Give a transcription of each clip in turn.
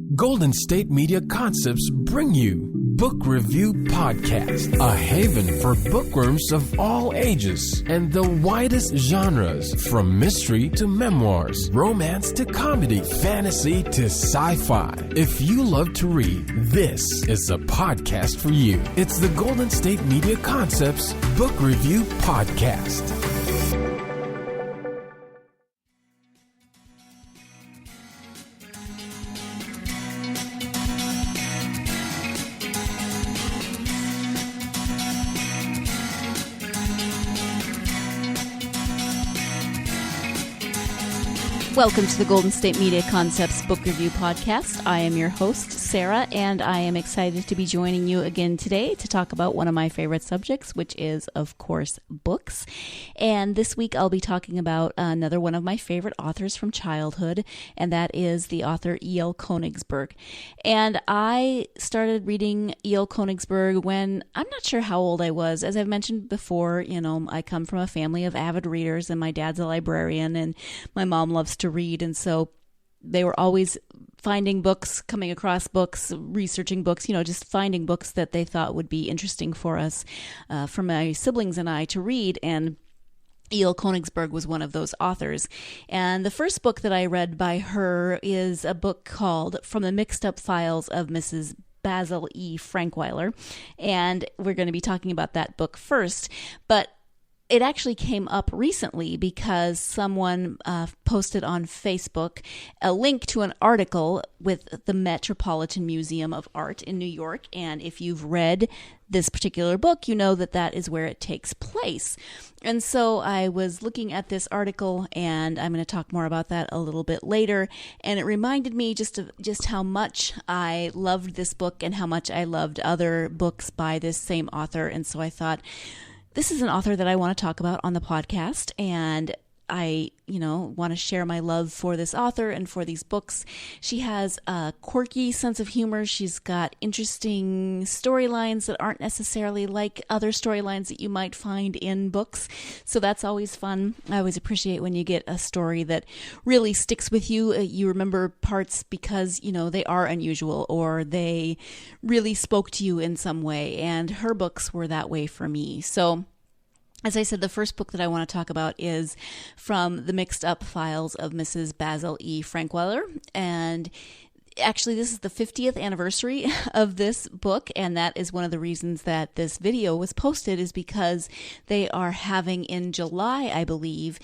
Golden State Media Concepts bring you Book Review Podcast, a haven for bookworms of all ages and the widest genres, from mystery to memoirs, romance to comedy, fantasy to sci-fi. If you love to read, this is a podcast for you. It's the Golden State Media Concepts Book Review Podcast. Welcome to the Golden State Media Concepts Book Review Podcast. I am your host, Sarah, and I am excited to be joining you again today to talk about one of my favorite subjects, which is, of course, books. And this week I'll be talking about another one of my favorite authors from childhood, and that is the author E.L. Konigsburg. And I started reading E.L. Konigsburg when I'm not sure how old I was. As I've mentioned before, I come from a family of avid readers, and my dad's a librarian, and my mom loves to read, and so they were always finding books, coming across books, researching books, just finding books that they thought would be interesting for us, for my siblings and I to read, and E.L. Konigsburg was one of those authors. And the first book that I read by her is a book called From the Mixed Up Files of Mrs. Basil E. Frankweiler, and we're going to be talking about that book first, but it actually came up recently because someone posted on Facebook a link to an article with the Metropolitan Museum of Art in New York. And if you've read this particular book, you know that that is where it takes place. And so I was looking at this article, and I'm going to talk more about that a little bit later. And it reminded me just how much I loved this book and how much I loved other books by this same author. And so I thought, this is an author that I want to talk about on the podcast, and I, want to share my love for this author and for these books. She has a quirky sense of humor. She's got interesting storylines that aren't necessarily like other storylines that you might find in books. So that's always fun. I always appreciate when you get a story that really sticks with you. You remember parts because, they are unusual or they really spoke to you in some way. And her books were that way for me. So as I said, the first book that I want to talk about is From the Mixed Up Files of Mrs. Basil E. Frankweiler. And actually, this is the 50th anniversary of this book, and that is one of the reasons that this video was posted, is because they are having in July, I believe,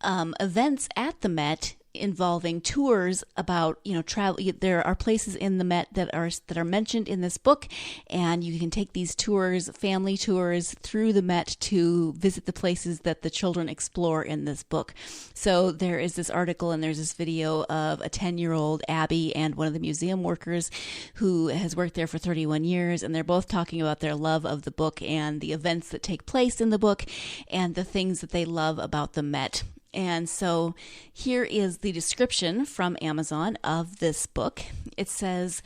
events at the Met involving tours about, travel. There are places in the Met that are mentioned in this book, and you can take these tours, family tours, through the Met to visit the places that the children explore in this book. So there is this article and there's this video of a 10-year-old Abby and one of the museum workers who has worked there for 31 years, and they're both talking about their love of the book and the events that take place in the book and the things that they love about the Met. And so here is the description from Amazon of this book. It says,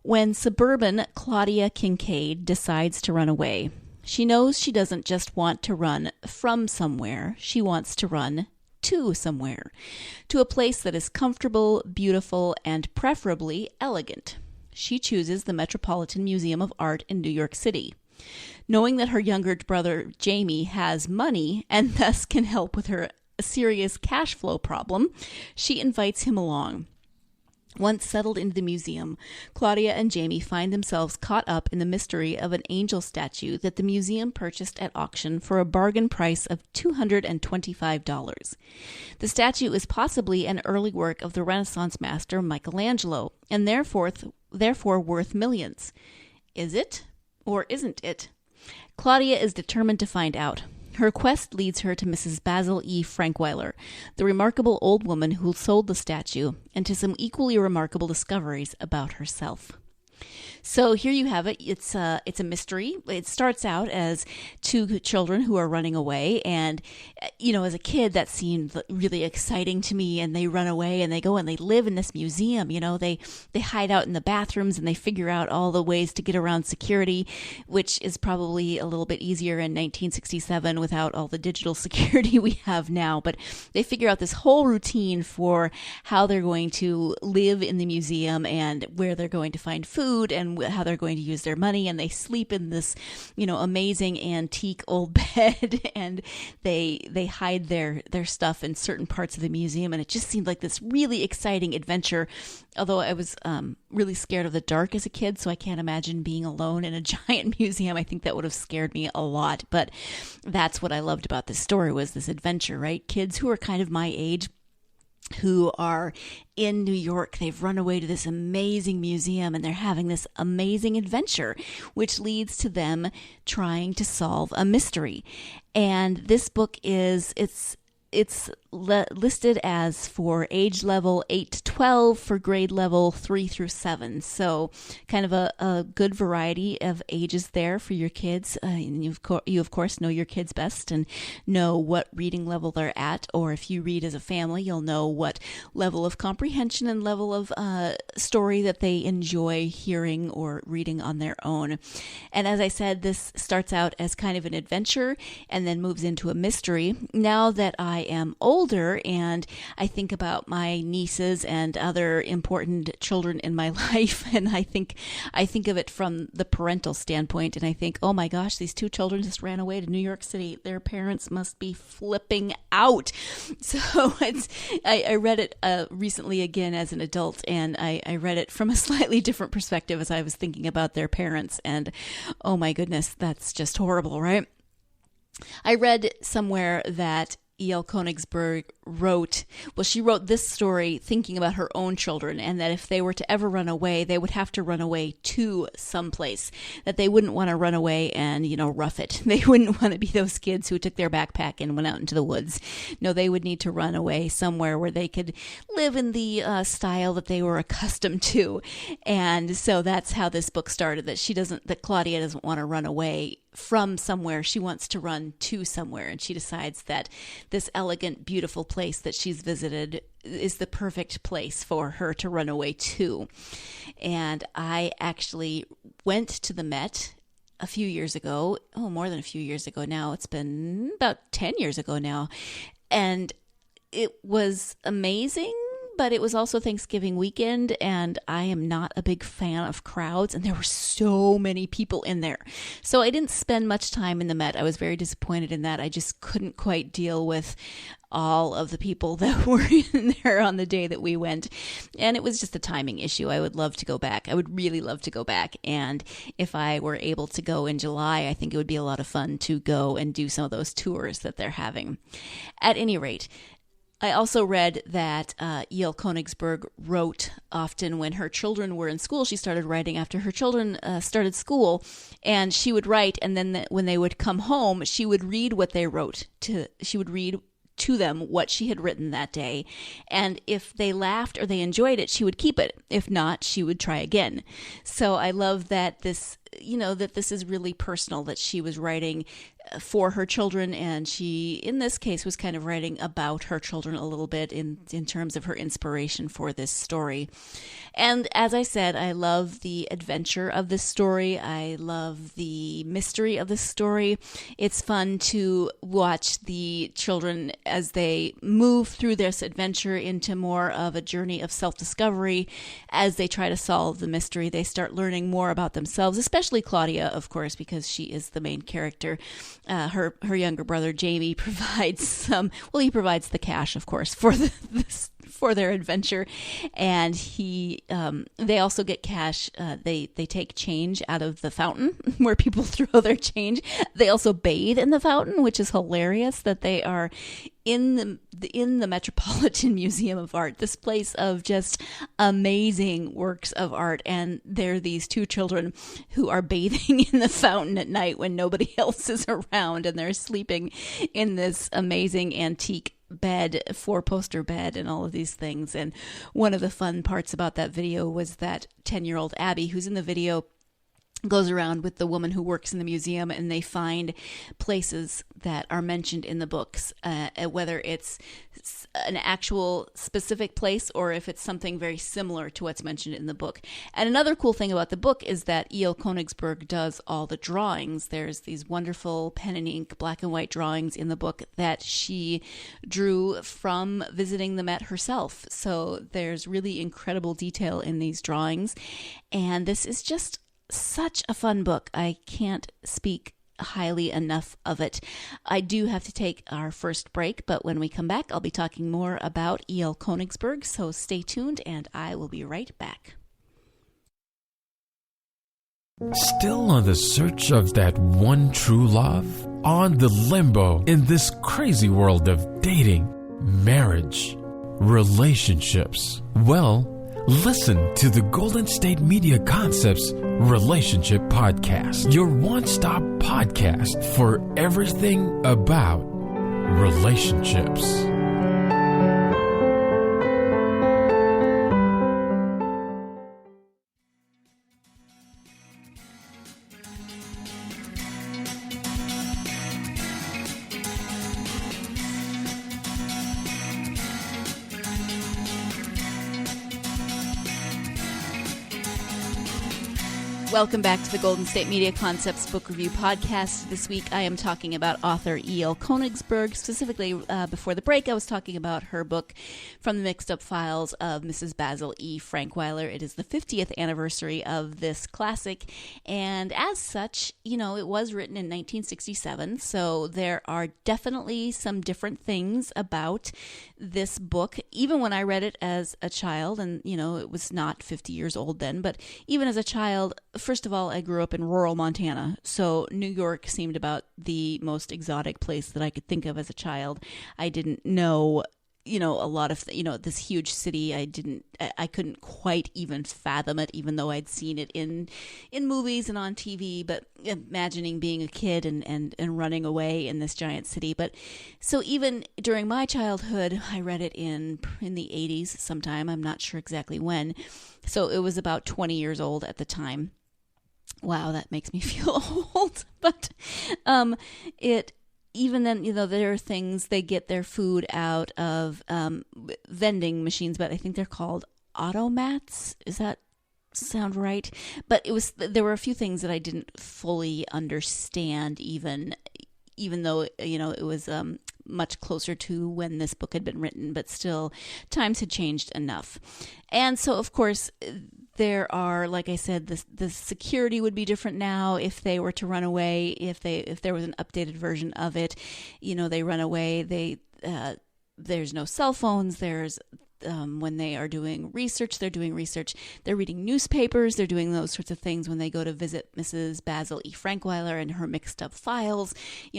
when suburban Claudia Kincaid decides to run away, she knows she doesn't just want to run from somewhere. She wants to run to somewhere, to a place that is comfortable, beautiful, and preferably elegant. She chooses the Metropolitan Museum of Art in New York City. Knowing that her younger brother Jamie has money and thus can help with her a serious cash flow problem, she invites him along. Once settled into the museum, Claudia and Jamie find themselves caught up in the mystery of an angel statue that the museum purchased at auction for a bargain price of $225. The statue is possibly an early work of the Renaissance master Michelangelo, and therefore worth millions. Is it, or isn't it? Claudia is determined to find out. Her quest leads her to Mrs. Basil E. Frankweiler, the remarkable old woman who sold the statue, and to some equally remarkable discoveries about herself. So here you have it. It's a mystery. It starts out as two children who are running away, and as a kid that seemed really exciting to me. And they run away and they go and they live in this museum. They hide out in the bathrooms and they figure out all the ways to get around security, which is probably a little bit easier in 1967 without all the digital security we have now. But they figure out this whole routine for how they're going to live in the museum and where they're going to find food and how they're going to use their money. And they sleep in this, amazing antique old bed, and they hide their stuff in certain parts of the museum. And it just seemed like this really exciting adventure. Although I was really scared of the dark as a kid, so I can't imagine being alone in a giant museum. I think that would have scared me a lot. But that's what I loved about this story, was this adventure, right? Kids who are kind of my age, who are in New York. They've run away to this amazing museum and they're having this amazing adventure, which leads to them trying to solve a mystery. And this book it's listed as for age level 8 to 12, for grade level 3 through 7. So kind of a good variety of ages there for your kids. And you of course know your kids best and know what reading level they're at. Or if you read as a family, you'll know what level of comprehension and level of story that they enjoy hearing or reading on their own. And as I said, this starts out as kind of an adventure and then moves into a mystery. Now that I am older and I think about my nieces and other important children in my life, and I think of it from the parental standpoint, and I think, oh my gosh, these two children just ran away to New York City. Their parents must be flipping out. So I read it recently again as an adult, and I read it from a slightly different perspective as I was thinking about their parents, and oh my goodness, that's just horrible, right? I read somewhere that E.L. Konigsburg she wrote this story thinking about her own children, and that if they were to ever run away, they would have to run away to someplace, that they wouldn't want to run away and, rough it. They wouldn't want to be those kids who took their backpack and went out into the woods. No, they would need to run away somewhere where they could live in the style that they were accustomed to. And so that's how this book started, that Claudia doesn't want to run away from somewhere. She wants to run to somewhere, and she decides that this elegant, beautiful place that she's visited is the perfect place for her to run away to. And I actually went to the Met a few years ago. More than a few years ago now. It's been about 10 years ago now. And it was amazing, but it was also Thanksgiving weekend, and I am not a big fan of crowds, and there were so many people in there. So I didn't spend much time in the Met. I was very disappointed in that. I just couldn't quite deal with all of the people that were in there on the day that we went. And it was just a timing issue. I would love to go back. I would really love to go back. And if I were able to go in July, I think it would be a lot of fun to go and do some of those tours that they're having. At any rate, I also read that E.L. Konigsburg wrote often when her children were in school. She started writing after her children started school, and she would write, and then when they would come home, she would read what they wrote. She would read to them what she had written that day, and if they laughed or they enjoyed it, she would keep it. If not, she would try again. So I love that this is really personal, that she was writing for her children, and she, in this case, was kind of writing about her children a little bit in terms of her inspiration for this story. And as I said, I love the adventure of this story. I love the mystery of this story. It's fun to watch the children as they move through this adventure into more of a journey of self-discovery. As they try to solve the mystery, they start learning more about themselves, especially Claudia, of course, because she is the main character. Her younger brother Jamie provides he provides the cash, of course, for their adventure, and they also get cash. They take change out of the fountain where people throw their change. They also bathe in the fountain, which is hilarious that they are in the Metropolitan Museum of Art, this place of just amazing works of art, and there are these two children who are bathing in the fountain at night when nobody else is around, and they're sleeping in this amazing antique bed, 4-poster bed, and all of these things. And one of the fun parts about that video was that 10-year-old Abby, who's in the video, goes around with the woman who works in the museum, and they find places that are mentioned in the books, whether it's an actual specific place or if it's something very similar to what's mentioned in the book. And another cool thing about the book is that E.L. Konigsburg does all the drawings. There's these wonderful pen and ink black and white drawings in the book that she drew from visiting the Met herself. So there's really incredible detail in these drawings. And this is just such a fun book. I can't speak highly enough of it. I do have to take our first break, but when we come back, I'll be talking more about E.L. Konigsburg, so stay tuned and I will be right back. Still on the search of that one true love? On the limbo in this crazy world of dating, marriage, relationships? Well, listen to the Golden State Media Concepts Relationship Podcast, your one-stop podcast for everything about relationships. Welcome back to the Golden State Media Concepts Book Review Podcast. This week I am talking about author E.L. Konigsburg. Specifically, before the break, I was talking about her book, From the Mixed Up Files of Mrs. Basil E. Frankweiler. It is the 50th anniversary of this classic, and as such, it was written in 1967, so there are definitely some different things about this book. Even when I read it as a child, and, it was not 50 years old then, but even as a child, first of all, I grew up in rural Montana, so New York seemed about the most exotic place that I could think of as a child. I didn't know, a lot of, this huge city. I couldn't quite even fathom it, even though I'd seen it in movies and on TV, but imagining being a kid and running away in this giant city. But so even during my childhood, I read it in the 80s sometime. I'm not sure exactly when. So it was about 20 years old at the time. Wow, that makes me feel old. But even then, there are things, they get their food out of vending machines, but I think they're called automats. Does that sound right? But there were a few things that I didn't fully understand, even though, it was much closer to when this book had been written, but still times had changed enough. And so, of course, there are, like I said, the security would be different now if they were to run away. If there was an updated version of it, they run away. There's no cell phones. There's when they are doing research, they're reading newspapers, they're doing those sorts of things when they go to visit Mrs. Basil E. Frankweiler and her mixed up files.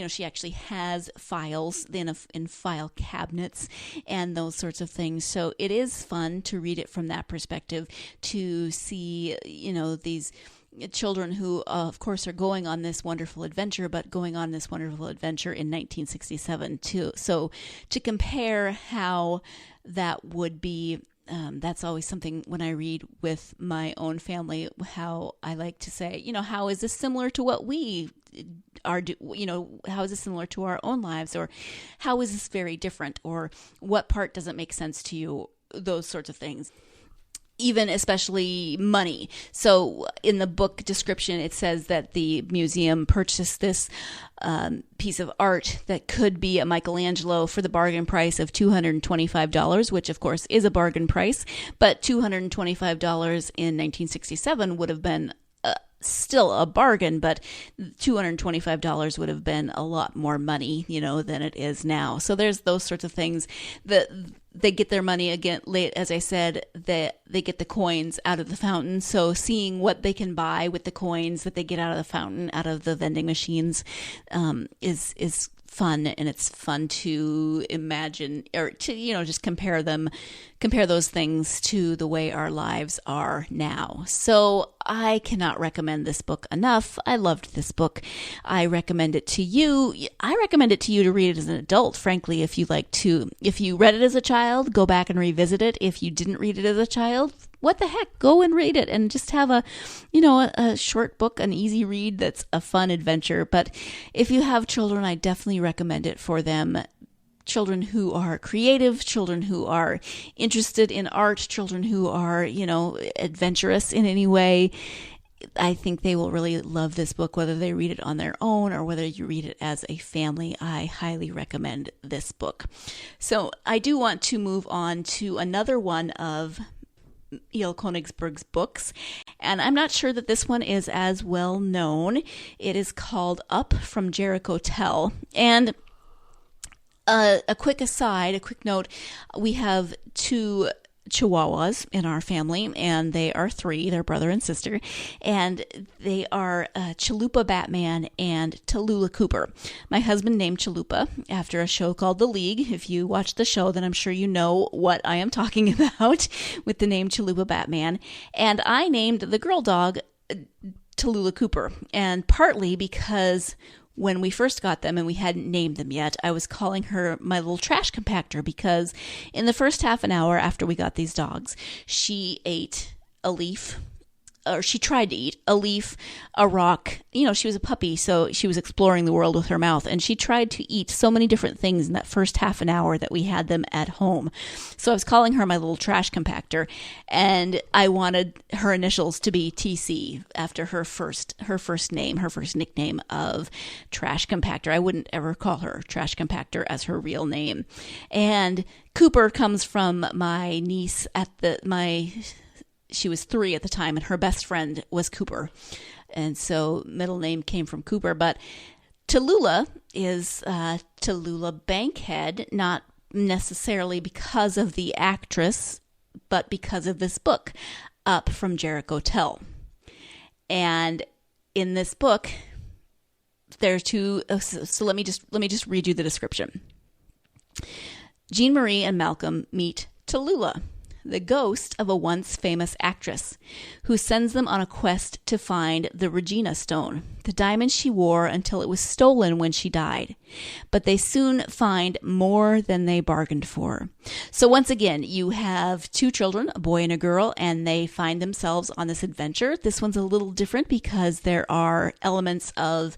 She actually has files in file cabinets and those sorts of things. So it is fun to read it from that perspective, to see, these children who, of course, are going on this wonderful adventure, but going on this wonderful adventure in 1967 too. So to compare how that would be, that's always something when I read with my own family, how I like to say, how is this similar to what we are, how is this similar to our own lives, or how is this very different, or what part doesn't make sense to you, those sorts of things. Even especially money. So in the book description, it says that the museum purchased this piece of art that could be a Michelangelo for the bargain price of $225, which of course is a bargain price, but $225 in 1967 would have been still a bargain, but $225 would have been a lot more money, than it is now. So there's those sorts of things that they get their money again. As I said, they get the coins out of the fountain. So seeing what they can buy with the coins that they get out of the fountain, out of the vending machines, is fun, and it's fun to imagine, or to just compare them compare those things to the way our lives are now. So I cannot recommend this book enough. I loved this book. I recommend it to you. I recommend it to you to read it as an adult, frankly, if you like to. If you read it as a child, go back and revisit it. If you didn't read it as a child, what the heck, go and read it and just have a short book, an easy read that's a fun adventure. But if you have children, I definitely recommend it for them. Children who are creative, children who are interested in art, children who are, adventurous in any way. I think they will really love this book, whether they read it on their own or whether you read it as a family. I highly recommend this book. So I do want to move on to another one of E.L. Konigsburg's books, and I'm not sure that this one is as well known. It is called From Jericho Tel, and a quick aside, a quick note, we have 2 Chihuahuas in our family, and they are 3, they're brother and sister, and they are Chalupa Batman and Tallulah Cooper. My husband named Chalupa after a show called The League. If you watch the show, then I'm sure you know what I am talking about with the name Chalupa Batman, and I named the girl dog Tallulah Cooper, and partly because when we first got them and we hadn't named them yet, I was calling her my little trash compactor because in the first half an hour after we got these dogs, she ate a leaf, or she tried to eat a leaf, a rock. She was a puppy, so she was exploring the world with her mouth, and she tried to eat so many different things in that first half an hour that we had them at home. So I was calling her my little trash compactor, and I wanted her initials to be TC after her first nickname of trash compactor. I wouldn't ever call her trash compactor as her real name. And Cooper comes from my niece she was 3 at the time, and her best friend was Cooper. And so middle name came from Cooper. But Tallulah is Tallulah Bankhead, not necessarily because of the actress, but because of this book, From Jericho Tel. And in this book, there are 2. So let me just read you the description. Jean Marie and Malcolm meet Tallulah, the ghost of a once famous actress, who sends them on a quest to find the Regina Stone, the diamond she wore until it was stolen when she died. But they soon find more than they bargained for. So once again, you have 2 children, a boy and a girl, and they find themselves on this adventure. This one's a little different because there are elements of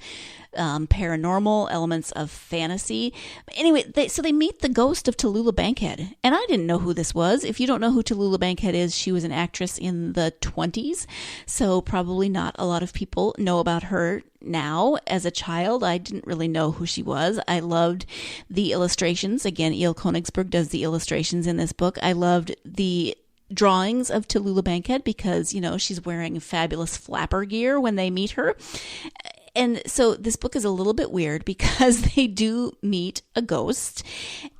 paranormal, elements of fantasy. Anyway, they meet the ghost of Tallulah Bankhead, and I didn't know who this was. If you don't know who Tallulah Bankhead is, she was an actress in the 1920s, so probably not a lot of people know about her now. As a child, I didn't really know who she was. I loved the illustrations. Again, E.L. Konigsburg does the illustrations in this book. I loved the drawings of Tallulah Bankhead because, she's wearing fabulous flapper gear when they meet her. And so this book is a little bit weird because they do meet a ghost,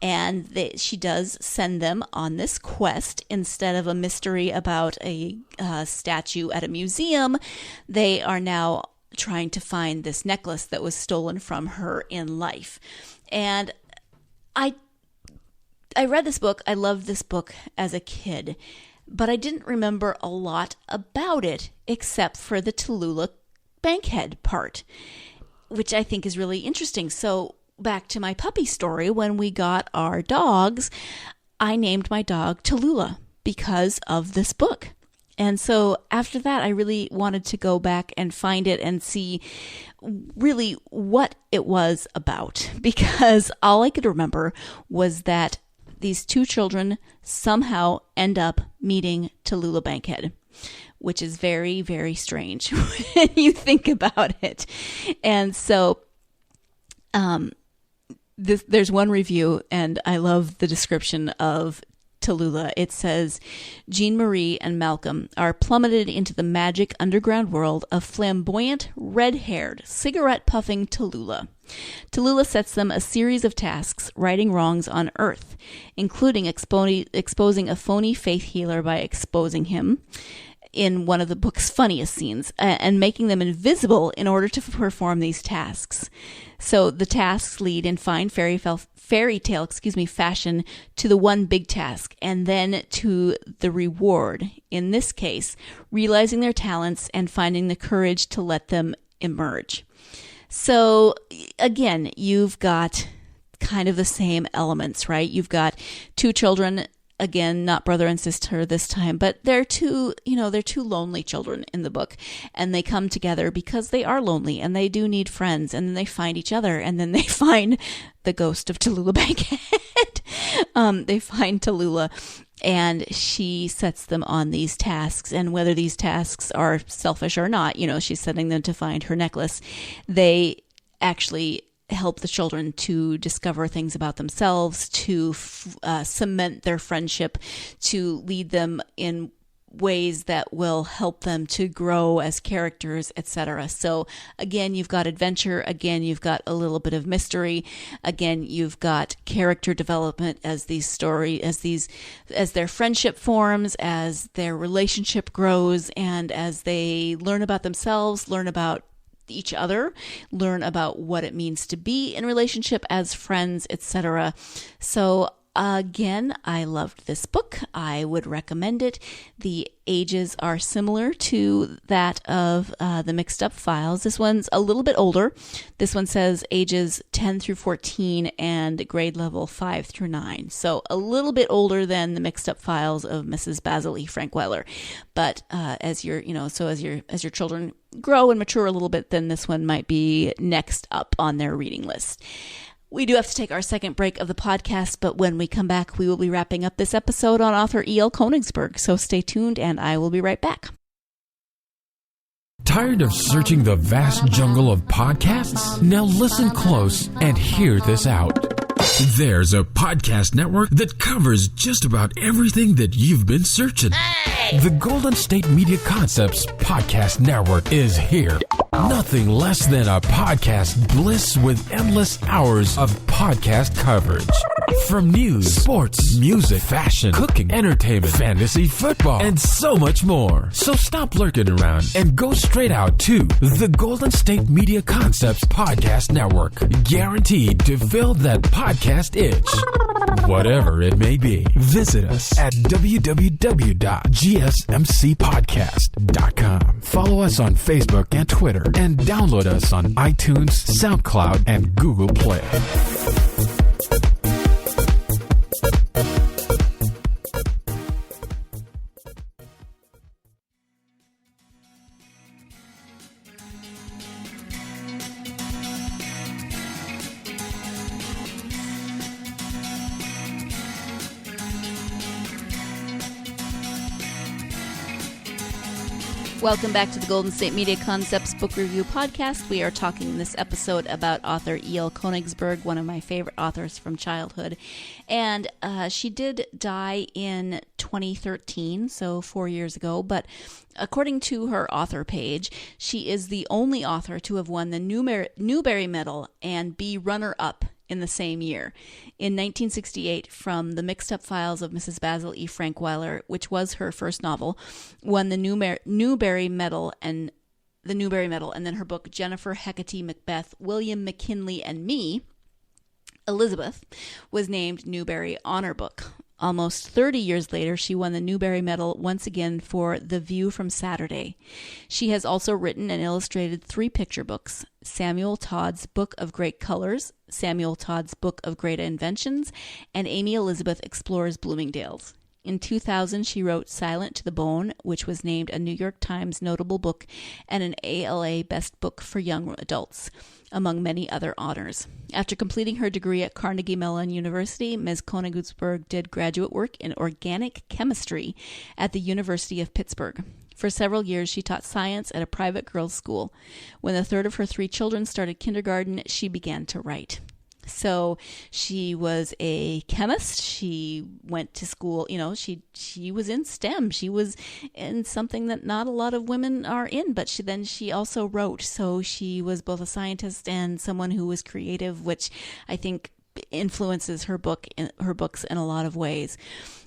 and she does send them on this quest. Instead of a mystery about a statue at a museum, they are now trying to find this necklace that was stolen from her in life. And I read this book. I loved this book as a kid, but I didn't remember a lot about it except for the Tallulah Bankhead part, which I think is really interesting. So back to my puppy story, when we got our dogs, I named my dog Tallulah because of this book. And so after that, I really wanted to go back and find it and see really what it was about, because all I could remember was that these 2 children somehow end up meeting Tallulah Bankhead, which is very, very strange when you think about it. And so there's one review, and I love the description of Tallulah. It says, Jean Marie and Malcolm are plummeted into the magic underground world of flamboyant, red-haired, cigarette-puffing Tallulah. Tallulah sets them a series of tasks, righting wrongs on Earth, including exposing a phony faith healer by exposing him, in one of the book's funniest scenes, and making them invisible in order to perform these tasks. So the tasks lead in fine fairy tale fashion to the one big task, and then to the reward. In this case, realizing their talents and finding the courage to let them emerge. So again, you've got kind of the same elements, right? You've got two children, again, not brother and sister this time, but they're two lonely children in the book, and they come together because they are lonely and they do need friends, and then they find each other, and then they find the ghost of Tallulah Bankhead. They find Tallulah, and she sets them on these tasks, and whether these tasks are selfish or not, she's setting them to find her necklace. They actually help the children to discover things about themselves, to cement their friendship, to lead them in ways that will help them to grow as characters, etc. So again, you've got adventure. Again, you've got a little bit of mystery. Again, you've got character development as their friendship forms, as their relationship grows, and as they learn about themselves, learn about each other, learn about what it means to be in relationship as friends, etc. So again, I loved this book. I would recommend it. The ages are similar to that of the Mixed Up Files. This one's a little bit older. This one says ages 10 through 14 and grade level 5 through 9. So a little bit older than the Mixed Up Files of Mrs. Basil E. Frankweiler. But as your children grow and mature a little bit, then this one might be next up on their reading list. We do have to take our second break of the podcast, but when we come back, we will be wrapping up this episode on author E.L. Konigsburg. So stay tuned, and I will be right back. Tired of searching the vast jungle of podcasts? Now listen close and hear this out. There's a podcast network that covers just about everything that you've been searching. Hey! The Golden State Media Concepts Podcast Network is here. Nothing less than a podcast bliss with endless hours of podcast coverage. From news, sports, music, fashion, cooking, entertainment, fantasy, football, and so much more. So stop lurking around and go straight out to the Golden State Media Concepts Podcast Network. Guaranteed to fill that podcast itch. Whatever it may be. Visit us at www.gsmcpodcast.com. Follow us on Facebook and Twitter, and download us on iTunes, SoundCloud, and Google Play. Welcome back to the Golden State Media Concepts Book Review Podcast. We are talking in this episode about author E.L. Konigsburg, one of my favorite authors from childhood. And she did die in 2013, so 4 years ago. But according to her author page, she is the only author to have won the Newbery Medal and be runner-up in the same year. In 1968, from The Mixed Up Files of Mrs. Basil E. Frankweiler, which was her first novel, won the Newbery Medal, and then her book Jennifer Hecate Macbeth, William McKinley and Me, Elizabeth, was named Newbery Honor Book. Almost 30 years later, she won the Newbery Medal once again for The View from Saturday. She has also written and illustrated 3 picture books: Samuel Todd's Book of Great Colors, Samuel Todd's Book of Great Inventions, and Amy Elizabeth Explores Bloomingdale's. In 2000, she wrote Silent to the Bone, which was named a New York Times notable book and an ALA Best Book for Young Adults, among many other honors. After completing her degree at Carnegie Mellon University, Ms. Konigsburg did graduate work in organic chemistry at the University of Pittsburgh. For several years, she taught science at a private girls' school. When the third of her 3 children started kindergarten, she began to write. So she was a chemist. She went to school, she was in STEM. She was in something that not a lot of women are in, but she also wrote. So she was both a scientist and someone who was creative, which I think influences her books in a lot of ways.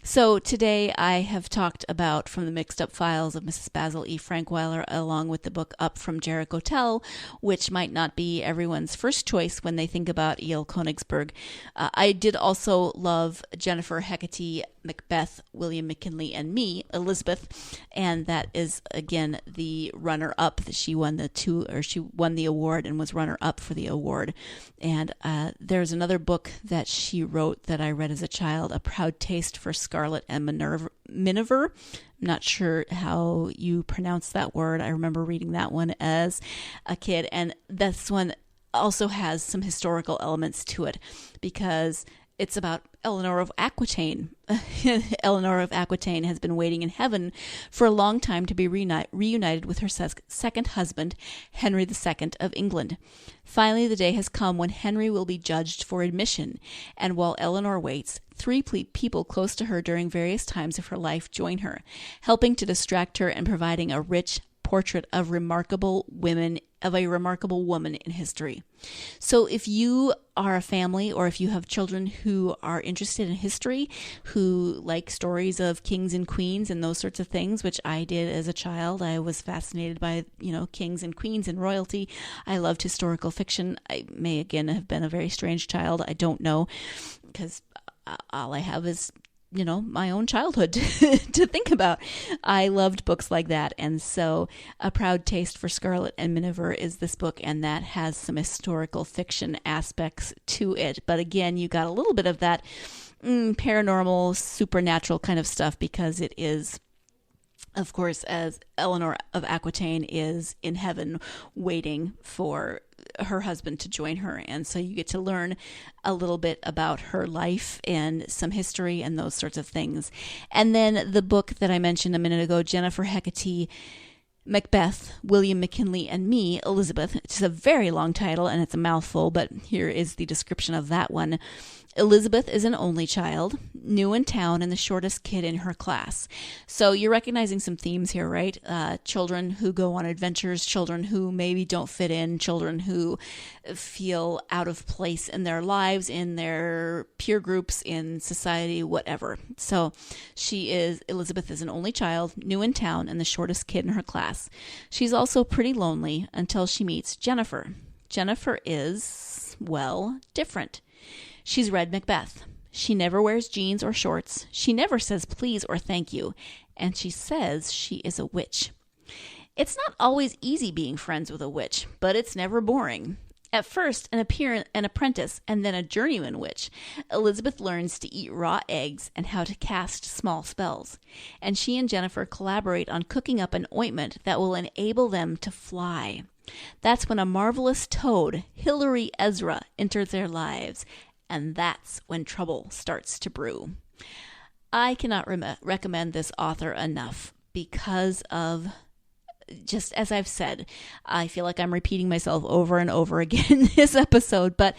So today I have talked about From the Mixed Up Files of Mrs. Basil E. Frankweiler, along with the book Up From Jericho Tel, which might not be everyone's first choice when they think about E.L. Konigsburg. I did also love Jennifer Hecate, Macbeth, William McKinley, and Me, Elizabeth, and that is again the runner-up. She won the award and was runner-up for the award. And there's another book that she wrote that I read as a child, A Proud Taste for Scarlet and Miniver. I'm not sure how you pronounce that word. I remember reading that one as a kid, and this one also has some historical elements to it because it's about Eleanor of Aquitaine. Eleanor of Aquitaine has been waiting in heaven for a long time to be reunited with her second husband, Henry II of England. Finally, the day has come when Henry will be judged for admission, and while Eleanor waits, three people close to her during various times of her life join her, helping to distract her and providing a rich portrait of a remarkable woman in history. So if you are a family or if you have children who are interested in history, who like stories of kings and queens and those sorts of things, which I did as a child, I was fascinated by, kings and queens and royalty. I loved historical fiction. I may again have been a very strange child. I don't know, because all I have is my own childhood to think about. I loved books like that. And so A Proud Taste for Scarlet and Miniver is this book, and that has some historical fiction aspects to it. But again, you got a little bit of that paranormal, supernatural kind of stuff because it is, of course, as Eleanor of Aquitaine is in heaven waiting for her husband to join her. And so you get to learn a little bit about her life and some history and those sorts of things. And then the book that I mentioned a minute ago, Jennifer Hecate, Macbeth, William McKinley, and Me, Elizabeth. It's a very long title and it's a mouthful, but here is the description of that one. Elizabeth is an only child, new in town, and the shortest kid in her class. So you're recognizing some themes here, right? Children who go on adventures, children who maybe don't fit in, children who feel out of place in their lives, in their peer groups, in society, whatever. So Elizabeth is an only child, new in town, and the shortest kid in her class. She's also pretty lonely until she meets Jennifer. Jennifer is, different. She's read Macbeth. She never wears jeans or shorts. She never says please or thank you. And she says she is a witch. It's not always easy being friends with a witch, but it's never boring. At first, an apprentice, and then a journeyman witch, Elizabeth learns to eat raw eggs and how to cast small spells. And she and Jennifer collaborate on cooking up an ointment that will enable them to fly. That's when a marvelous toad, Hilary Ezra, enters their lives. And that's when trouble starts to brew. I cannot recommend this author enough because of, just as I've said, I feel like I'm repeating myself over and over again in this episode, but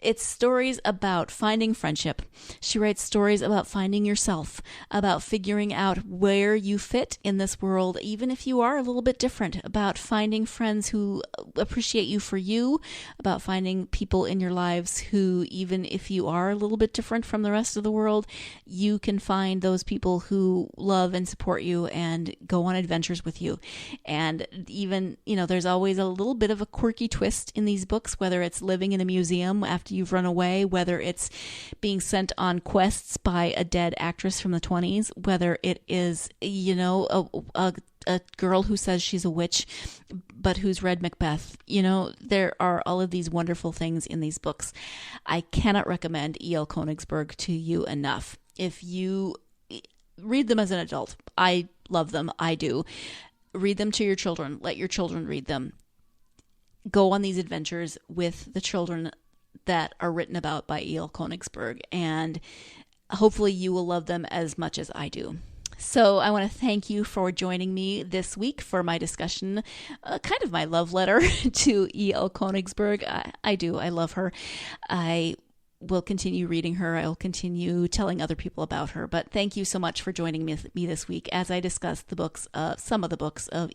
it's stories about finding friendship. She writes stories about finding yourself, about figuring out where you fit in this world, even if you are a little bit different, about finding friends who appreciate you for you, about finding people in your lives who, even if you are a little bit different from the rest of the world, you can find those people who love and support you and go on adventures with you. And even, there's always a little bit of a quirky twist in these books, whether it's living in a museum after you've run away, whether it's being sent on quests by a dead actress from the 1920s, whether it is, a girl who says she's a witch, but who's read Macbeth. There are all of these wonderful things in these books. I cannot recommend E.L. Konigsburg to you enough. If you read them as an adult, I love them. I do. Read them to your children. Let your children read them. Go on these adventures with the children that are written about by E.L. Konigsburg, and hopefully you will love them as much as I do. So I want to thank you for joining me this week for my discussion, kind of my love letter to E.L. Konigsburg. I do. I love her. I will continue reading her. I'll continue telling other people about her. But thank you so much for joining me this week as I discuss some of the books of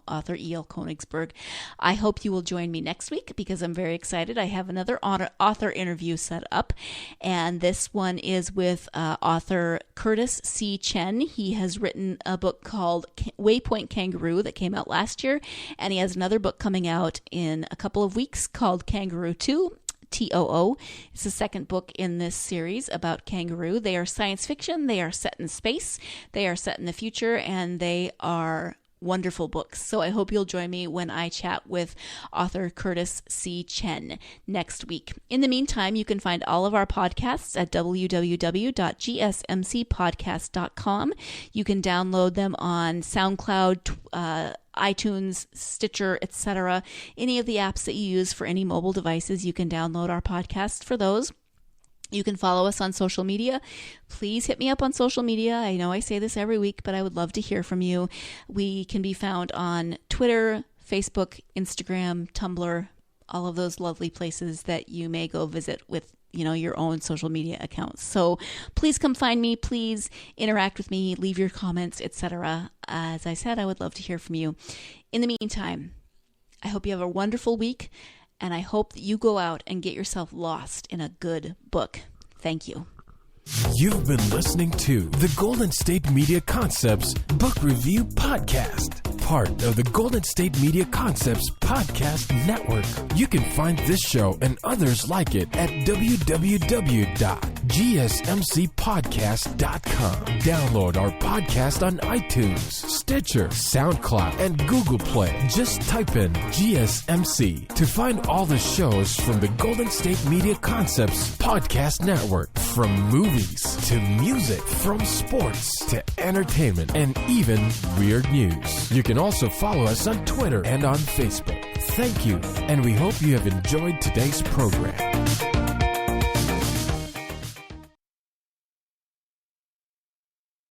author E.L. Konigsburg. I hope you will join me next week because I'm very excited. I have another author interview set up, and this one is with author Curtis C. Chen. He has written a book called Waypoint Kangaroo that came out last year, and he has another book coming out in a couple of weeks called Kangaroo 2. TOO. It's the second book in this series about kangaroo. They are science fiction. They are set in space. They are set in the future, and they are wonderful books. So I hope you'll join me when I chat with author Curtis C. Chen next week. In the meantime, you can find all of our podcasts at www.gsmcpodcast.com. You can download them on SoundCloud, iTunes, Stitcher, etc. Any of the apps that you use for any mobile devices, you can download our podcasts for those. You can follow us on social media. Please hit me up on social media. I know I say this every week, but I would love to hear from you. We can be found on Twitter, Facebook, Instagram, Tumblr, all of those lovely places that you may go visit with, your own social media accounts. So please come find me. Please interact with me. Leave your comments, etc. As I said, I would love to hear from you. In the meantime, I hope you have a wonderful week. And I hope that you go out and get yourself lost in a good book. Thank you. You've been listening to the Golden State Media Concepts Book Review Podcast, part of the Golden State Media Concepts Podcast Network. You can find this show and others like it at www.gsmcpodcast.com. Download our podcast on iTunes, Stitcher, SoundCloud, and Google Play. Just type in GSMC to find all the shows from the Golden State Media Concepts Podcast Network, from movies to music, from sports to entertainment, and even weird news. You can also follow us on Twitter and on Facebook. Thank you, and we hope you have enjoyed today's program.